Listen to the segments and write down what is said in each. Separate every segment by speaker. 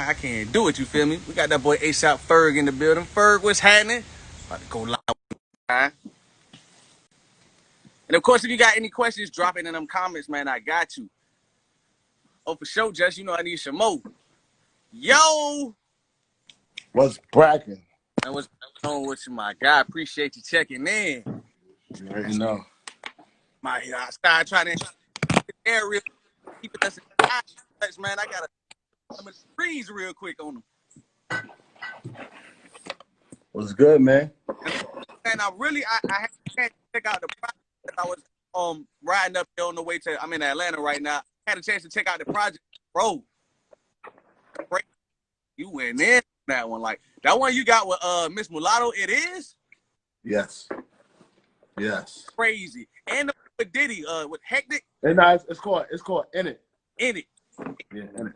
Speaker 1: I can't do it, you feel me? We got that boy ASAP Ferg in the building. Ferg, what's happening? About to go live. Right? And of course, if you got any questions, drop it in them comments, man. I got you. Oh, for sure, Just. You know I need some more. Yo!
Speaker 2: What's bracking?
Speaker 1: And what's going on with you, my guy? Appreciate you checking in.
Speaker 2: You already know.
Speaker 1: I started trying to air real keep us in the man. I gotta freeze real quick on them.
Speaker 2: What's good, man?
Speaker 1: And I had to check out the project that I was riding up there on the way to. I'm in Atlanta right now. Had a chance to check out the project, bro. You went in that one, like that one you got with Miss Mulatto. It is.
Speaker 2: Yes. Yes.
Speaker 1: Crazy. And with Diddy, with Hectic.
Speaker 2: And it's called In It.
Speaker 1: In It.
Speaker 2: Yeah, In It.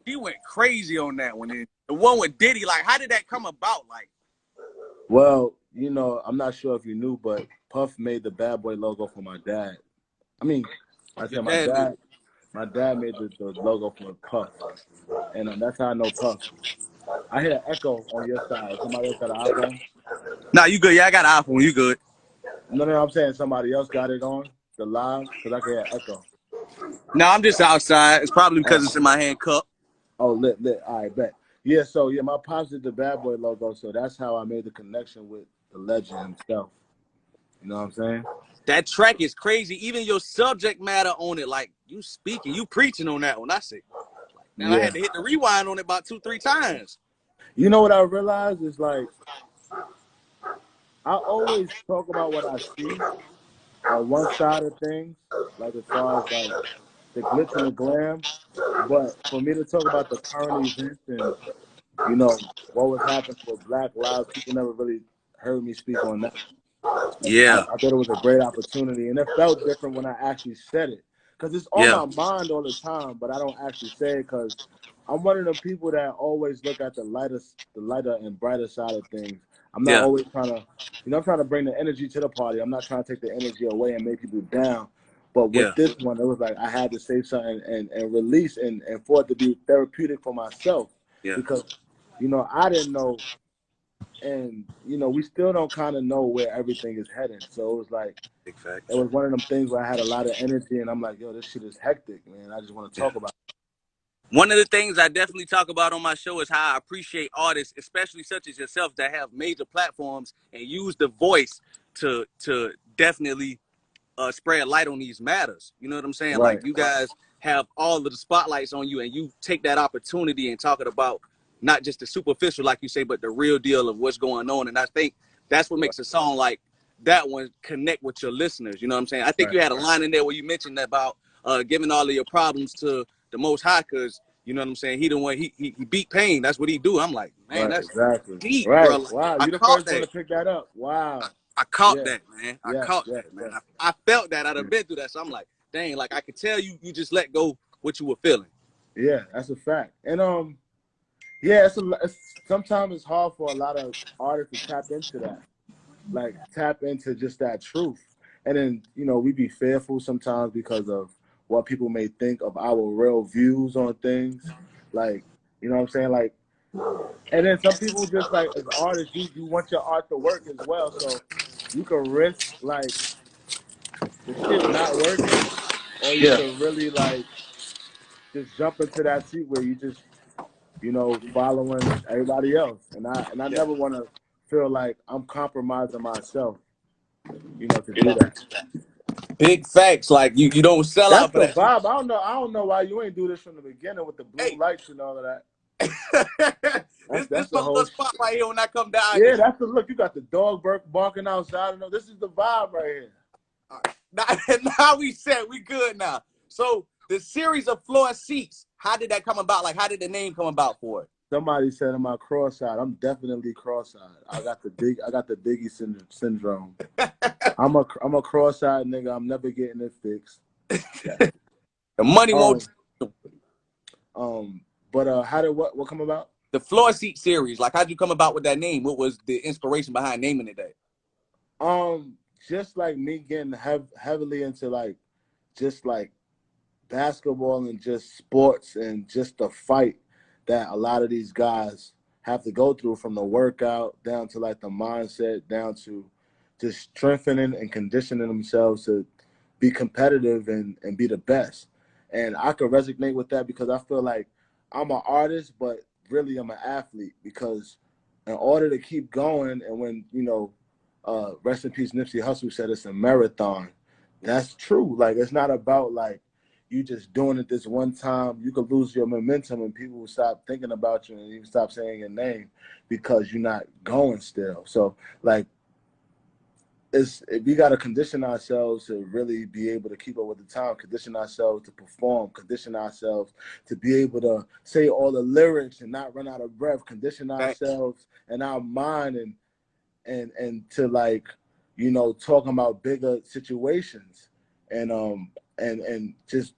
Speaker 1: He went crazy on that one. And the one with Diddy, like, how did that come about? Like,
Speaker 2: well, you know, I'm not sure if you knew, but Puff made the Bad Boy logo for my dad. I mean, I said my dad made the logo for Puff, and that's how I know Puff. I hear an echo on your side. Somebody else got an iPhone?
Speaker 1: nah, you good? Yeah, I got an iPhone. You good?
Speaker 2: No, I'm saying somebody else got it on the live because I can hear an echo.
Speaker 1: No, I'm just outside. It's probably because it's in my hand cup.
Speaker 2: Oh, lit. All right, bet. Yeah, so my pops did the Bad Boy logo, so that's how I made the connection with the legend himself. You know what I'm saying?
Speaker 1: That track is crazy. Even your subject matter on it, like you speaking, you preaching on that one. I see. Now I had to hit the rewind on it about 2-3 times.
Speaker 2: You know what I realized is like I always talk about what I see on one side of things, like as far as like the glitz and the glam. But for me to talk about the current events and what was happening with Black Lives, people never really heard me speak on that.
Speaker 1: Yeah.
Speaker 2: I thought it was a great opportunity, and it felt different when I actually said it, because it's on my mind all the time, but I don't actually say it because I'm one of the people that always look at the lighter and brighter side of things. I'm not always trying to, I'm trying to bring the energy to the party. I'm not trying to take the energy away and make people down. But with this one, it was like I had to say something and release and for it to be therapeutic for myself. Because, I didn't know. And, we still don't kind of know where everything is heading. So it was like, it was one of them things where I had a lot of energy and I'm like, yo, this shit is hectic, man. I just want to talk about it.
Speaker 1: One of the things I definitely talk about on my show is how I appreciate artists, especially such as yourself, that have major platforms and use the voice to definitely spread light on these matters. You know what I'm saying?
Speaker 2: Right.
Speaker 1: Like you guys have all of the spotlights on you and you take that opportunity and talk about not just the superficial, like you say, but the real deal of what's going on. And I think that's what makes a song like that one connect with your listeners. You know what I'm saying? I think you had a line in there where you mentioned about giving all of your problems to the Most High, because you know what I'm saying, he the one he beat pain. That's what he do. I'm like, man, that's deep, bro. Like,
Speaker 2: wow, you the first one to pick that up. Wow.
Speaker 1: I caught that, man. I caught that, man. I felt that. I'd have been through that. So I'm like, dang, like I could tell you just let go what you were feeling.
Speaker 2: Yeah, that's a fact. And sometimes it's hard for a lot of artists to tap into that. Like tap into just that truth. And then, we be fearful sometimes because of what people may think of our real views on things. Like, you know what I'm saying? Like, and then some people just like, as artists, you want your art to work as well. So you can risk like the shit not working, or you can really like just jump into that seat where you just, following everybody else. And I never want to feel like I'm compromising myself, to do that.
Speaker 1: Big facts, like you don't sell out for that.
Speaker 2: That's the vibe. I don't know why you ain't do this from the beginning with the blue lights and all of that.
Speaker 1: That's the whole spot right here when I come down.
Speaker 2: Yeah, that's the look. You got the dog barking outside. No, this is the vibe right here.
Speaker 1: Now we said we good now. So the series of floor seats, how did that come about? Like, how did the name come about for it?
Speaker 2: Somebody said I'm cross-eyed. I'm definitely cross-eyed. I got the Biggie syndrome. I'm a cross-eyed nigga. I'm never getting it fixed.
Speaker 1: The money won't.
Speaker 2: But how did what come about?
Speaker 1: The floor seat series. Like, how'd you come about with that name? What was the inspiration behind naming it that?
Speaker 2: Just like me getting heavily into like, just like basketball and just sports and just the fight that a lot of these guys have to go through, from the workout down to like the mindset, down to just strengthening and conditioning themselves to be competitive and be the best. And I could resonate with that because I feel like I'm an artist, but really I'm an athlete, because in order to keep going, and when, rest in peace, Nipsey Hussle said it's a marathon. That's true. Like, it's not about like you just doing it this one time. You could lose your momentum and people will stop thinking about you and even stop saying your name because you're not going still. So like, we got to condition ourselves to really be able to keep up with the time, condition ourselves to perform, condition ourselves to be able to say all the lyrics and not run out of breath, condition ourselves and our mind and to like, talking about bigger situations and just,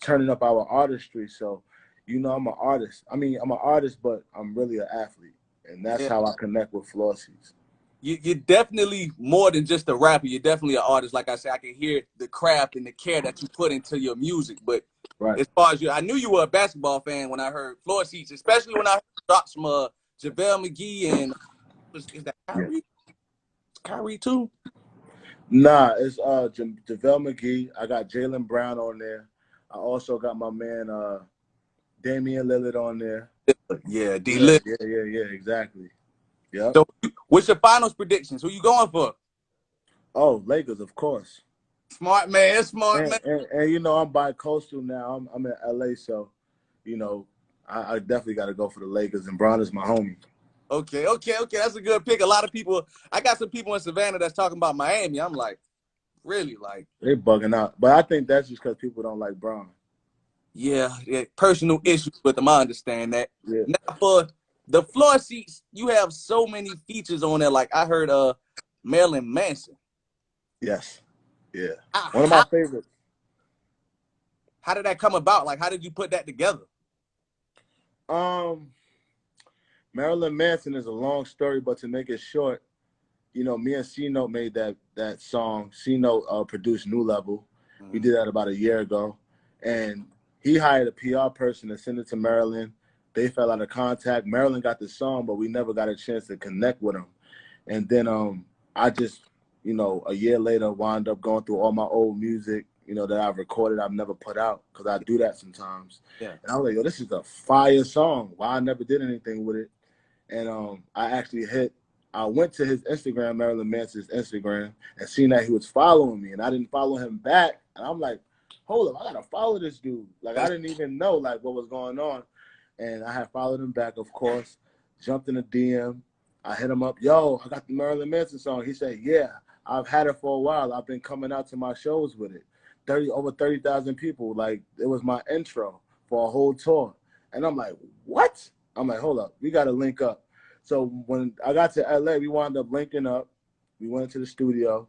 Speaker 2: turning up our artistry. So, I'm an artist. I mean, I'm an artist, but I'm really an athlete. And that's how I connect with Flossies.
Speaker 1: You're definitely more than just a rapper. You're definitely an artist. Like I said, I can hear the craft and the care that you put into your music. But as far as I knew you were a basketball fan when I heard Floor Seats, especially when I heard drops from JaVale McGee and is that Kyrie? Kyrie too?
Speaker 2: Nah, it's JaVale McGee. I got Jaylen Brown on there. I also got my man Damian Lillard on there.
Speaker 1: Yeah, D-Lit.
Speaker 2: Yeah, exactly. Yeah.
Speaker 1: So, what's your finals predictions? Who you going for?
Speaker 2: Oh, Lakers, of course.
Speaker 1: Smart man, smart man.
Speaker 2: And I'm bi-coastal now. I'm in LA, so I definitely got to go for the Lakers. And Brown is my homie.
Speaker 1: Okay. That's a good pick. A lot of people, I got some people in Savannah that's talking about Miami. I'm like, really? Like,
Speaker 2: they bugging out. But I think that's just because people don't like Brown.
Speaker 1: Yeah, personal issues with them. I understand that.
Speaker 2: Yeah.
Speaker 1: Now for the Floor Seats, you have so many features on there. Like I heard Marilyn Manson.
Speaker 2: Yes. Yeah. One of my favorites.
Speaker 1: How did that come about? Like, how did you put that together?
Speaker 2: Marilyn Manson is a long story, but to make it short, me and C-Note made that song. C-Note produced New Level. Mm-hmm. We did that about a year ago. And he hired a PR person to send it to Marilyn. They fell out of contact. Marilyn got the song, but we never got a chance to connect with him. And then I just, a year later, wound up going through all my old music, that I've recorded, I've never put out, because I do that sometimes. Yeah. And I was like, yo, this is a fire song. Why I never did anything with it? And I went to his Instagram, Marilyn Manson's Instagram, and seen that he was following me, and I didn't follow him back. And I'm like, hold up, I gotta follow this dude. Like, I didn't even know like what was going on. And I had followed him back, of course, jumped in a DM. I hit him up, yo, I got the Marilyn Manson song. He said, yeah, I've had it for a while. I've been coming out to my shows with it. Over 30,000 people. Like, it was my intro for a whole tour. And I'm like, what? I'm like, hold up, we got to link up. So when I got to LA, we wound up linking up. We went to the studio,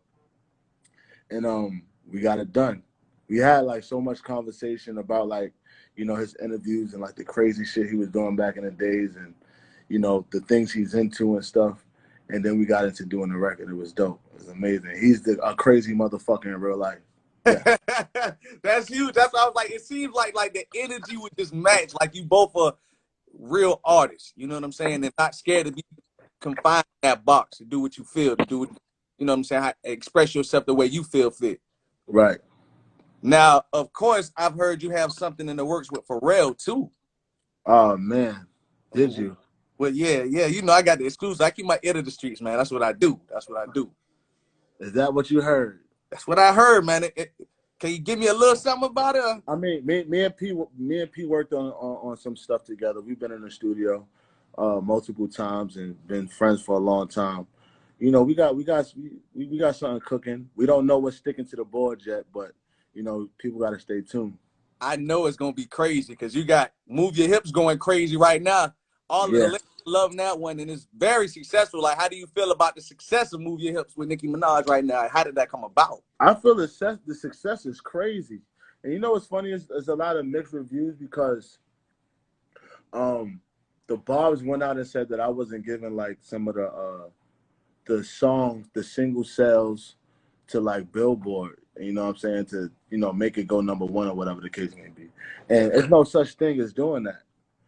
Speaker 2: and we got it done. We had like so much conversation about like, his interviews and like the crazy shit he was doing back in the days, and the things he's into and stuff. And then we got into doing the record. It was dope. It was amazing. He's a crazy motherfucker in real life. Yeah.
Speaker 1: That's huge. That's why I was like, it seems like the energy would just match. Like you both are real artists. You know what I'm saying? And not scared to be confined in that box, to do what you feel, to do what, you know what I'm saying? Express yourself the way you feel fit.
Speaker 2: Right.
Speaker 1: Now, of course, I've heard you have something in the works with Pharrell too.
Speaker 2: Oh man, did you?
Speaker 1: Well, yeah. I got the exclusive. I keep my ear to the streets, man. That's what I do.
Speaker 2: Is that what you heard?
Speaker 1: That's what I heard, man. Can you give me a little something about it?
Speaker 2: I mean, me and P worked on some stuff together. We've been in the studio multiple times and been friends for a long time. We got something cooking. We don't know what's sticking to the board yet, but people got to stay tuned.
Speaker 1: I know it's gonna be crazy because you got Move Your Hips going crazy right now. All of the ladies love that one, and it's very successful. Like, how do you feel about the success of Move Your Hips with Nicki Minaj right now? How did that come about?
Speaker 2: I feel the success is crazy. And what's funny is there's a lot of mixed reviews because the Barbs went out and said that I wasn't giving like some of the songs, the single sales to like Billboard, you know what I'm saying, to make it go #1 or whatever the case may be. And there's no such thing as doing that.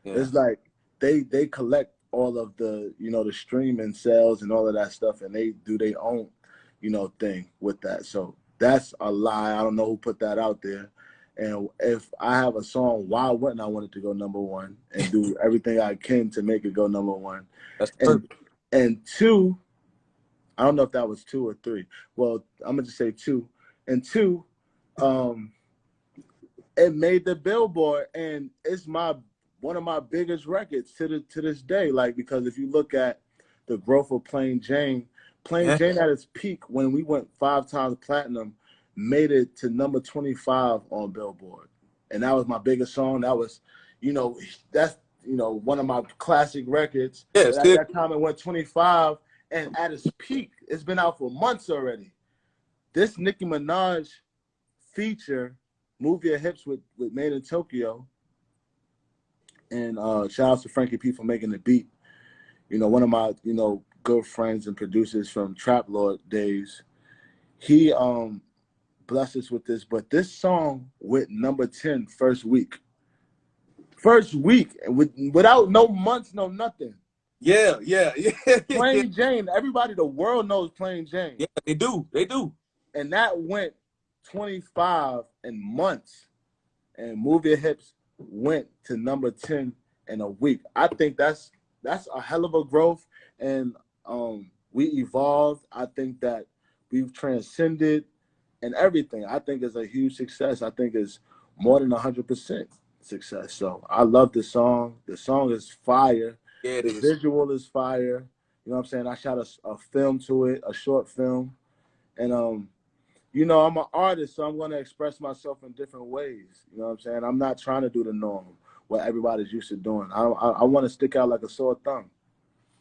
Speaker 2: Yeah. It's like they collect all of the, you know, the streaming sales and all of that stuff, and they do their own, you know, thing with that. So that's a lie. I don't know who put that out there. And if I have a song, why wouldn't I want it to go #1 and do everything I can to make it go #1?
Speaker 1: That's
Speaker 2: And
Speaker 1: perfect.
Speaker 2: and two, I don't know if that was 2 or 3. Well, I'm gonna just say 2. And 2, um, it made the Billboard, and it's one of my biggest records to this day. Like, because if you look at the growth of Plain Jane, Plain
Speaker 1: Yeah.
Speaker 2: Jane at its peak when we went 5 times platinum, made it to #25 on Billboard, and that was my biggest song. That was, you know, that's, you know, one of my classic records.
Speaker 1: Yeah.
Speaker 2: But at
Speaker 1: Still.
Speaker 2: that time, it went 25, and at its peak, it's been out for months already. This Nicki Minaj feature, Move Your Hips with Made in Tokyo, and shout out to Frankie P for making the beat. You know, one of my, you know, good friends and producers from Trap Lord days. He blessed us with this, but this song went #10 first week. First week, and without no months, no nothing.
Speaker 1: Yeah. Yeah. Yeah. Yeah.
Speaker 2: Plain Jane, everybody, the world knows Plain Jane.
Speaker 1: Yeah. They do. They do.
Speaker 2: And that went 25 in months. And Move Your Hips went to #10 in a week. I think that's a hell of a growth, and we evolved. I think that we've transcended, and everything. I think is a huge success. I think it's more than 100% success. So I love the song. The song is fire.
Speaker 1: Yeah, it
Speaker 2: The
Speaker 1: is.
Speaker 2: visual is fire. You know what I'm saying? I shot a film to it, a short film, and you know, I'm an artist, so I'm going to express myself in different ways. You know what I'm saying? I'm not trying to do the norm, what everybody's used to doing. I want to stick out like a sore thumb.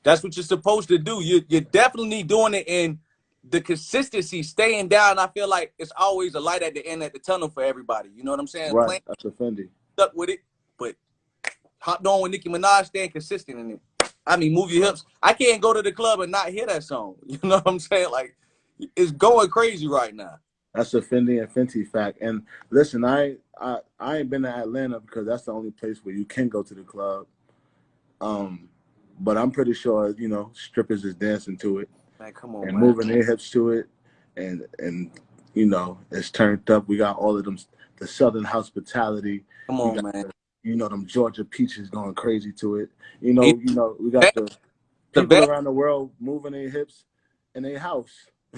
Speaker 1: That's what you're supposed to do. You're definitely doing it, in the consistency, staying down. I feel like it's always a light at the end of the tunnel for everybody. You know what I'm saying?
Speaker 2: Right.
Speaker 1: Playing
Speaker 2: That's offending.
Speaker 1: stuck with it, but hopped on with Nicki Minaj, staying consistent in it. I mean, Move Your
Speaker 2: Right.
Speaker 1: Hips. I can't go to the club and not hear that song. You know what I'm saying? Like, it's going crazy right now.
Speaker 2: That's a Fendi and Fenty fact. And listen, I ain't been to Atlanta because that's the only place where you can go to the club. But I'm pretty sure, you know, strippers is dancing to it
Speaker 1: Man, come on,
Speaker 2: and
Speaker 1: man.
Speaker 2: moving their hips to it, and you know, it's turned up. We got all of them, the Southern hospitality.
Speaker 1: Come
Speaker 2: We
Speaker 1: on,
Speaker 2: got,
Speaker 1: man.
Speaker 2: you know, them Georgia peaches going crazy to it.
Speaker 1: You
Speaker 2: You know, we got
Speaker 1: best,
Speaker 2: the
Speaker 1: the
Speaker 2: people
Speaker 1: best.
Speaker 2: around the world moving their hips in their house,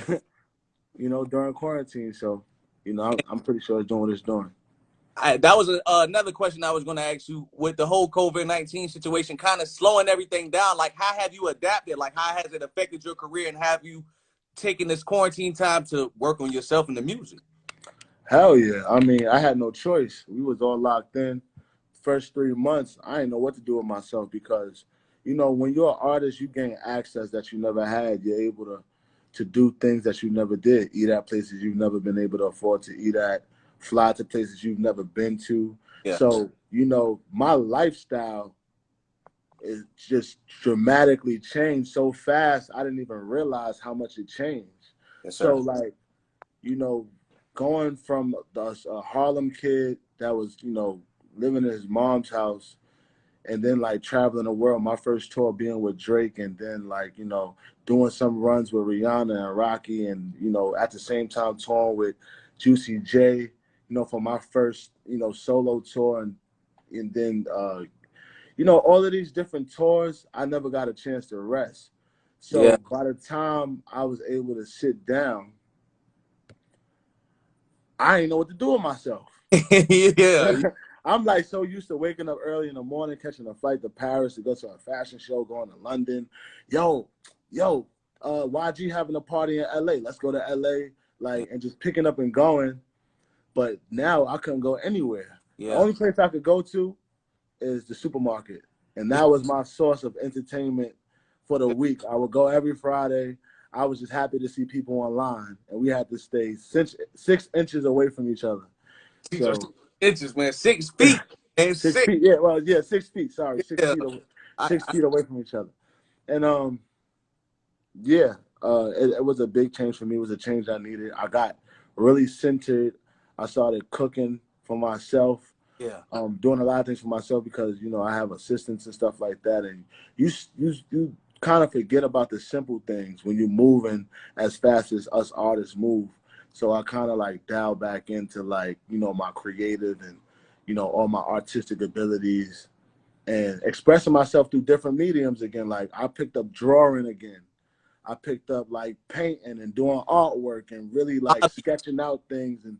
Speaker 2: you know, during quarantine. So, you know, I'm pretty sure it's doing what it's doing.
Speaker 1: That was another question I was going to ask you. With the whole COVID-19 situation kind of slowing everything down, like, how have you adapted? Like, how has it affected your career, and have you taken this quarantine time to work on yourself and the music?
Speaker 2: Hell yeah. I mean, I had no choice. We was all locked in. First 3 months, I didn't know what to do with myself because, you know, when you're an artist, you gain access that you never had. You're able to do things that you never did, eat at places you've never been able to afford to eat at, fly to places you've never been to.
Speaker 1: Yeah.
Speaker 2: So, you know, my lifestyle is just dramatically changed so fast. I didn't even realize how much it changed.
Speaker 1: Yes,
Speaker 2: So,
Speaker 1: sir.
Speaker 2: like, you know, going from a Harlem kid that was, you know, living in his mom's house, and then like traveling the world, my first tour being with Drake, and then like, you know, doing some runs with Rihanna and Rocky, and, you know, at the same time touring with Juicy J, you know, for my first, you know, solo tour, and then you know, all of these different tours, I never got a chance to rest.
Speaker 1: Yeah.
Speaker 2: So by the time I was able to sit down, I didn't know what to do with myself.
Speaker 1: Yeah.
Speaker 2: I'm like so used to waking up early in the morning, catching a flight to Paris to go to a fashion show, going to London. Yo, YG having a party in LA. Let's go to LA, like, and just picking up and going. But now I couldn't go anywhere. The
Speaker 1: Yeah.
Speaker 2: only place I could go to is the supermarket. And that was my source of entertainment for the week. I would go every Friday. I was just happy to see people online, and we had to stay 6 inches away from each other.
Speaker 1: These are
Speaker 2: So
Speaker 1: 6 inches, man. 6 feet and
Speaker 2: 6 feet,
Speaker 1: 6.
Speaker 2: yeah, well, yeah, 6 feet. Sorry,
Speaker 1: Yeah. I,
Speaker 2: 6 feet away from each other. And yeah, it was a big change for me. It was a change I needed. I got really centered. I started cooking for myself.
Speaker 1: Yeah.
Speaker 2: Doing a lot of things for myself because, you know, I have assistants and stuff like that. And you kind of forget about the simple things when you're moving as fast as us artists move. So I kind of like dial back into like, you know, my creative and, you know, all my artistic abilities and expressing myself through different mediums again. Like I picked up drawing again. I picked up like painting and doing artwork and really like sketching out things and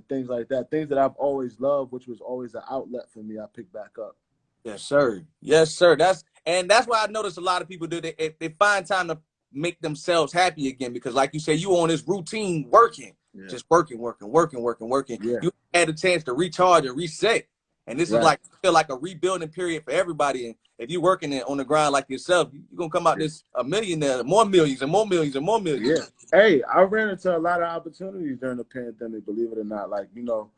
Speaker 2: things like that. Things that I've always loved, which was always an outlet for me. I picked back up.
Speaker 1: Yes, sir. Yes, sir. That's why I notice a lot of people do. They find time to make themselves happy again because, like you said, you on this routine working,
Speaker 2: Yeah.
Speaker 1: just working, working, working, working, working.
Speaker 2: Yeah.
Speaker 1: You had a chance to recharge and reset, and this is
Speaker 2: Right.
Speaker 1: like feel like a rebuilding period for everybody. And if you're working on the grind like yourself, you're gonna come out this a millionaire, more millions and more millions and more millions.
Speaker 2: Yeah. Hey, I ran into a lot of opportunities during the pandemic, believe it or not. Like, you know,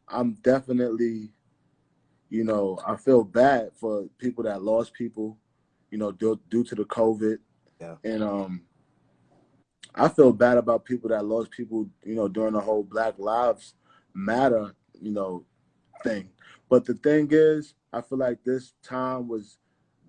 Speaker 2: I'm definitely, you know, I feel bad for people that lost people, you know, due to the COVID.
Speaker 1: Yeah.
Speaker 2: And I feel bad about people that lost people, you know, during the whole Black Lives Matter, you know, thing. But the thing is, I feel like this time was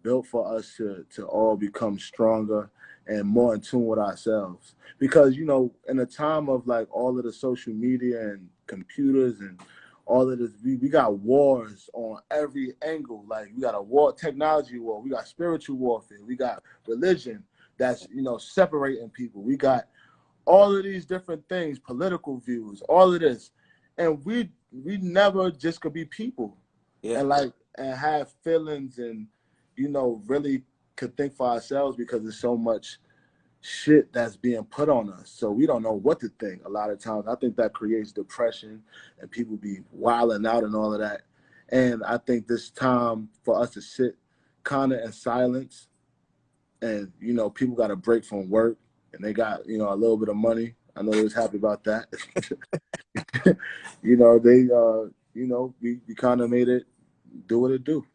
Speaker 2: built for us to all become stronger and more in tune with ourselves. Because, you know, in a time of like all of the social media and computers and all of this, we got wars on every angle. Like we got a technology war, we got spiritual warfare, we got religion that's, you know, separating people. We got all of these different things, political views, all of this. And we never just could be people.
Speaker 1: Yeah.
Speaker 2: And like and have feelings and, you know, really could think for ourselves because there's so much shit that's being put on us. So we don't know what to think a lot of times. I think that creates depression and people be wilding out and all of that. And I think this time for us to sit kind of in silence and, you know, people got a break from work and they got, you know, a little bit of money. I know they was happy about that. You know, they, you know, we kind of made it do what it do.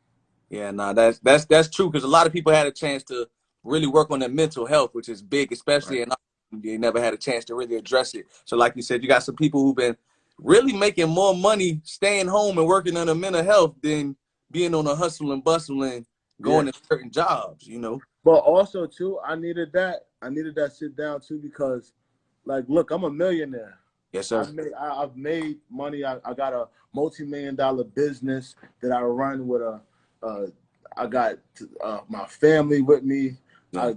Speaker 1: Yeah, nah, that's true because a lot of people had a chance to really work on their mental health, which is big, especially
Speaker 2: Right.
Speaker 1: in they never had a chance to really address it. So, like you said, you got some people who've been really making more money staying home and working on their mental health than being on a hustle and bustle and going
Speaker 2: Yeah.
Speaker 1: to certain jobs. You know.
Speaker 2: But also too, I needed that. I needed that sit down too because, like, look, I'm a millionaire.
Speaker 1: Yes, sir.
Speaker 2: I've made money. I got a multi-million-dollar business that I run with I got my family with me.
Speaker 1: Yeah.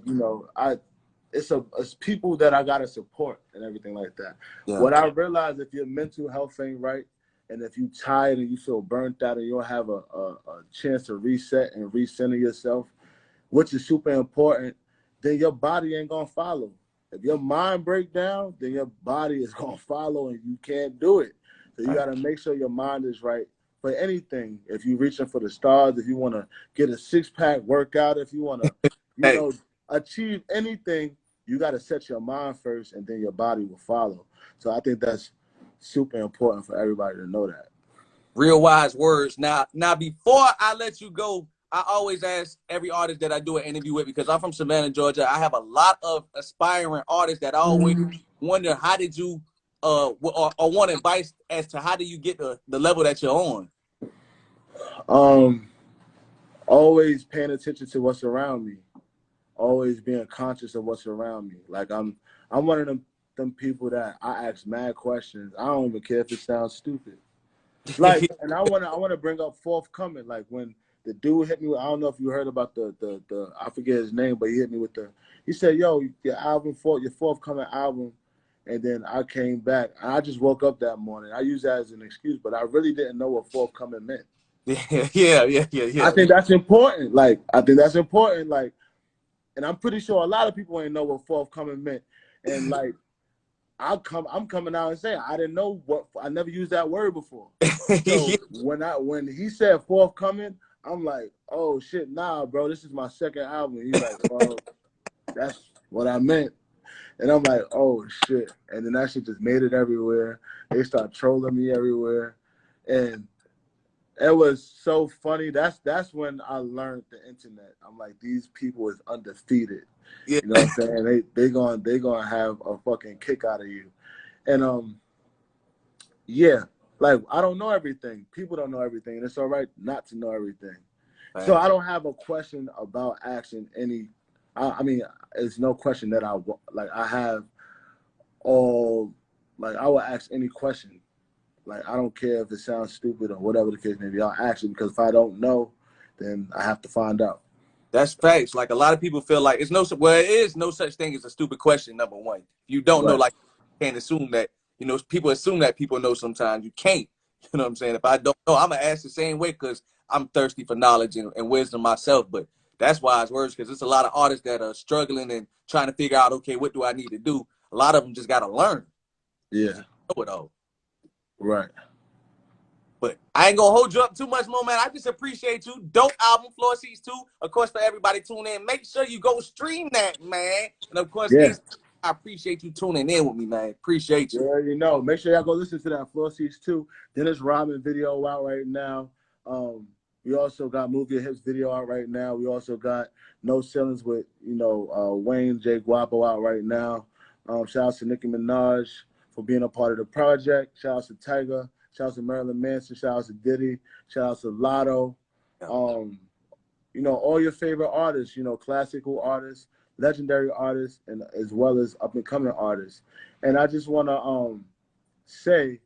Speaker 2: It's people that I gotta support and everything like that.
Speaker 1: Yeah.
Speaker 2: What I realized, if your mental health ain't right, and if you tired and you feel burnt out and you don't have a chance to reset and recenter yourself, which is super important, then your body ain't gonna follow. If your mind break down, then your body is gonna follow and you can't do it. So you gotta make sure your mind is right for anything. If you're reaching for the stars, if you wanna get a six-pack workout, if you wanna, you
Speaker 1: Hey,
Speaker 2: know, achieve anything, you gotta set your mind first and then your body will follow. So I think that's super important for everybody to know that.
Speaker 1: real wise words. Now, before I let you go, I always ask every artist that I do an interview with because I'm from Savannah, Georgia. I have a lot of aspiring artists that always wonder how did you or want advice as to how do you get the level that you're on.
Speaker 2: Um, Always paying attention to what's around me. Always being conscious of what's around me. Like I'm one of them people that I ask mad questions. I don't even care if it sounds stupid. Like, and I wanna bring up forthcoming. Like when the dude hit me with, I don't know if you heard about the I forget his name, but he hit me with he said, "Yo, your forthcoming album." And then I came back. I just woke up that morning. I use that as an excuse, but I really didn't know what forthcoming meant.
Speaker 1: Yeah.
Speaker 2: I think that's important. Like I think that's important. Like, and I'm pretty sure a lot of people ain't know what forthcoming meant. And like I'm coming out and saying I didn't know I never used that word before. So when he said forthcoming, I'm like, oh shit, nah, bro, this is my second album. He's like, well, that's what I meant. And I'm like, oh shit. And then that shit just made it everywhere. They start trolling me everywhere. And it was so funny. That's when I learned the internet. I'm like, these people is undefeated.
Speaker 1: Yeah.
Speaker 2: You know what I'm saying? They gonna have a fucking kick out of you. And yeah, like I don't know everything. People don't know everything, and it's all right not to know everything.
Speaker 1: Right.
Speaker 2: So I don't have a question about asking any. I mean, it's no question that I have all. Like I will ask any question. Like I don't care if it sounds stupid or whatever the case may be. I'll ask it because if I don't know, then I have to find out.
Speaker 1: That's facts. Like a lot of people feel like it is no such thing as a stupid question. Number one, if you don't know,
Speaker 2: Right.
Speaker 1: like you can't assume that. People assume that people know. Sometimes you can't. You know what I'm saying? If I don't know, I'm gonna ask the same way because I'm thirsty for knowledge and wisdom myself. But that's wise words because there's a lot of artists that are struggling and trying to figure out, okay, what do I need to do? A lot of them just gotta learn.
Speaker 2: Yeah.
Speaker 1: Know it all.
Speaker 2: Right.
Speaker 1: But I ain't gonna hold you up too much more, man. I just appreciate you. Dope album, Floor Seats 2. Of course, for everybody tuning in, make sure you go stream that, man. And of course,
Speaker 2: Yeah.
Speaker 1: ASAP, I appreciate you tuning in with me, man. Appreciate you.
Speaker 2: Yeah, you know. Make sure y'all go listen to that Floor Seats 2. Dennis Rodman video out right now. We also got Move Your Hips video out right now. We also got No Ceilings with, Wayne J. Guapo out right now. Shout out to Nicki Minaj for being a part of the project. Shout out to Tyga. Shout out to Marilyn Manson. Shout out to Diddy. Shout out to Lotto. All your favorite artists, classical artists, legendary artists, and as well as up-and-coming artists. And I just want to say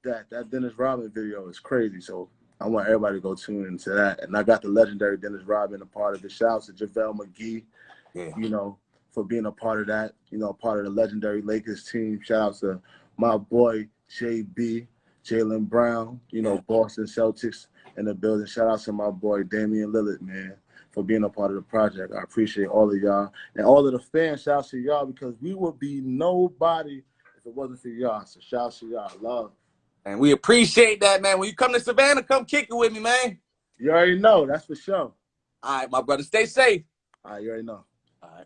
Speaker 2: that Dennis Rodman video is crazy. So I want everybody to go tune into that. And I got the legendary Dennis Rodman a part of the shout out to JaVale McGee, for being a part of that, part of the legendary Lakers team. Shout out to my boy JB, Jaylen Brown, Boston Celtics in the building. Shout out to my boy Damian Lillard, man, for being a part of the project. I appreciate all of y'all. And all of the fans, shout out to y'all because we would be nobody if it wasn't for y'all. So shout out to y'all. Love.
Speaker 1: And we appreciate that, man. When you come to Savannah, come kick it with me, man.
Speaker 2: You already know. That's for sure.
Speaker 1: All right, my brother. Stay safe.
Speaker 2: All right, you already know.
Speaker 1: All right.